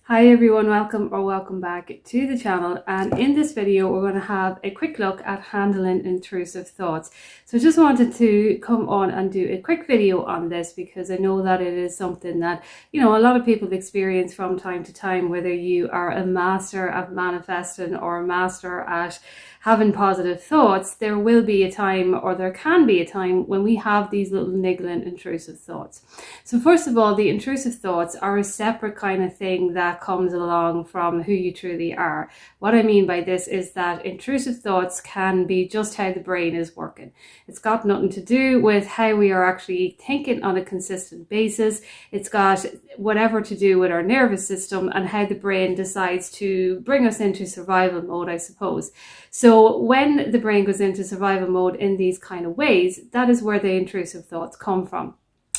Hi everyone, welcome back to the channel, and in this video we're going to have a quick look at handling intrusive thoughts. So I just wanted to come on and do a quick video on this because I know that it is something that a lot of people experience from time to time, whether you are a master at manifesting or a master at having positive thoughts. There will be a time, or there can be a time, when we have these little niggling intrusive thoughts. So first of all, the intrusive thoughts are a separate kind of thing that comes along from who you truly are. What I mean by this is that intrusive thoughts can be just how the brain is working. It's got nothing to do with how we are actually thinking on a consistent basis. It's got whatever to do with our nervous system and how the brain decides to bring us into survival mode, I suppose. So when the brain goes into survival mode in these kind of ways, that is where the intrusive thoughts come from.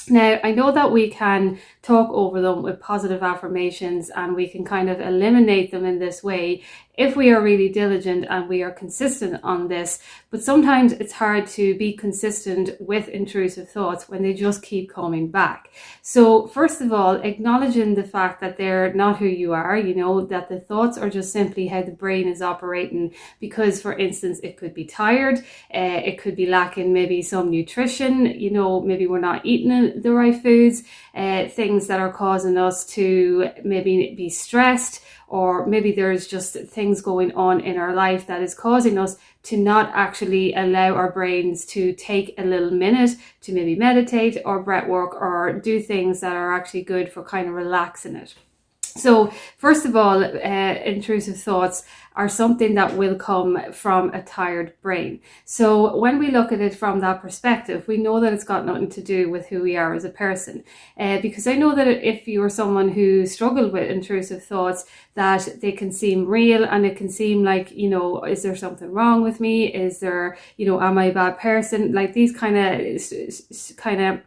Now, I know that we can talk over them with positive affirmations and we can kind of eliminate them in this way if we are really diligent and we are consistent on this. But sometimes it's hard to be consistent with intrusive thoughts when they just keep coming back. So first of all, acknowledging the fact that they're not who you are, that the thoughts are just simply how the brain is operating. Because, for instance, it could be tired, it could be lacking maybe some nutrition, maybe we're not eating the right foods, things that are causing us to maybe be stressed, or maybe there's just things going on in our life that is causing us to not actually allow our brains to take a little minute to maybe meditate or breath work or do things that are actually good for kind of relaxing it. So first of all, intrusive thoughts are something that will come from a tired brain. So when we look at it from that perspective, we know that it's got nothing to do with who we are as a person. Because I know that if you are someone who struggled with intrusive thoughts, that they can seem real and it can seem like, is there something wrong with me? Is there, am I a bad person? Like these kind of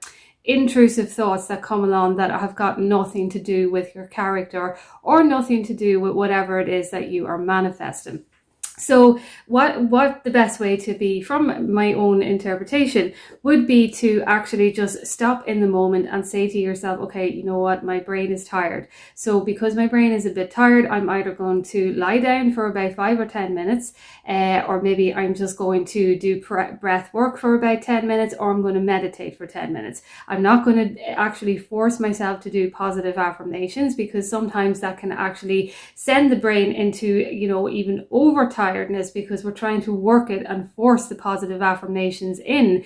intrusive thoughts that come along that have got nothing to do with your character or nothing to do with whatever it is that you are manifesting. So what the best way to be, from my own interpretation, would be to actually just stop in the moment and say to yourself, okay, you know what, my brain is tired. So because my brain is a bit tired, I'm either going to lie down for about 5 or 10 minutes, or maybe I'm just going to do breath work for about 10 minutes, or I'm going to meditate for 10 minutes. I'm not going to actually force myself to do positive affirmations, because sometimes that can actually send the brain into, even overtiredness, because we're trying to work it and force the positive affirmations in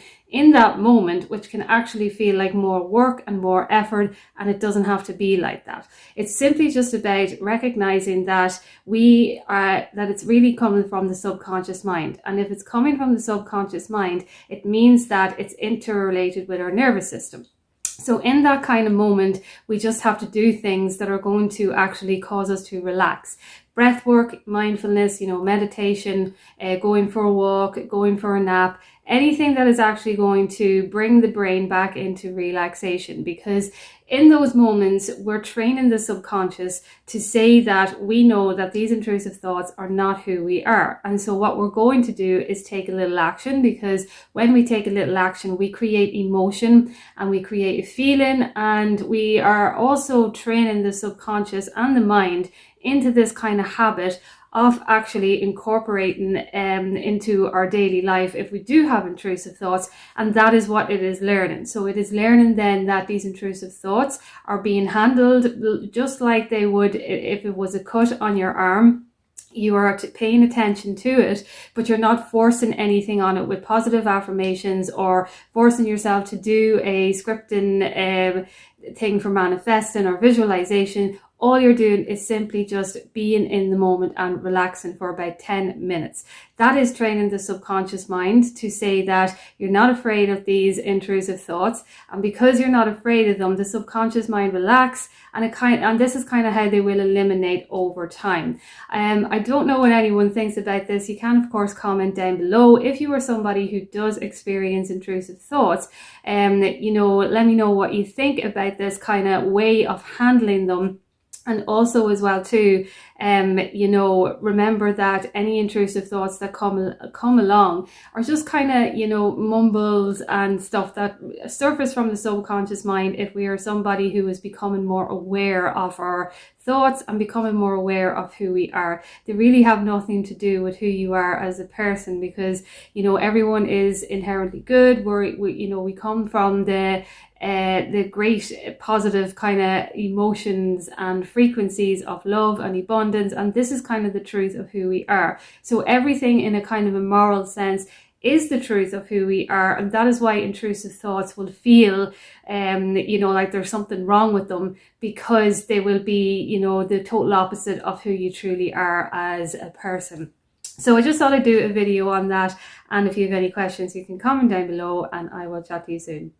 that moment, which can actually feel like more work and more effort, and it doesn't have to be like that. It's simply just about recognizing that that it's really coming from the subconscious mind. And if it's coming from the subconscious mind, it means that it's interrelated with our nervous system. So in that kind of moment, we just have to do things that are going to actually cause us to relax. Breath work, mindfulness, meditation, going for a walk, going for a nap, anything that is actually going to bring the brain back into relaxation. Because in those moments, we're training the subconscious to say that we know that these intrusive thoughts are not who we are. And so what we're going to do is take a little action, because when we take a little action, we create emotion and we create a feeling, and we are also training the subconscious and the mind into this kind of habit of actually incorporating into our daily life if we do have intrusive thoughts. And that is what it is learning. So it is learning then that these intrusive thoughts are being handled just like they would if it was a cut on your arm. You are paying attention to it, but you're not forcing anything on it with positive affirmations or forcing yourself to do a scripting thing for manifesting or visualization. All you're doing is simply just being in the moment and relaxing for about 10 minutes. That is training the subconscious mind to say that you're not afraid of these intrusive thoughts. And because you're not afraid of them, the subconscious mind relax, and this is kind of how they will eliminate over time. I don't know what anyone thinks about this. You can, of course, comment down below if you are somebody who does experience intrusive thoughts. Let me know what you think about this kind of way of handling them. And also as well too, you know, remember that any intrusive thoughts that come along are just kind of, you know, mumbles and stuff that surface from the subconscious mind if we are somebody who is becoming more aware of our thoughts and becoming more aware of who we are. They really have nothing to do with who you are as a person, because, you know, everyone is inherently good. We you know, we come from the great positive kind of emotions and frequencies of love and abundance, and this is kind of the truth of who we are. So everything in a kind of a moral sense is the truth of who we are, and that is why intrusive thoughts will feel you know, like there's something wrong with them, because they will be, you know, the total opposite of who you truly are as a person. So I just thought I'd do a video on that, and if you have any questions you can comment down below and I will chat to you soon.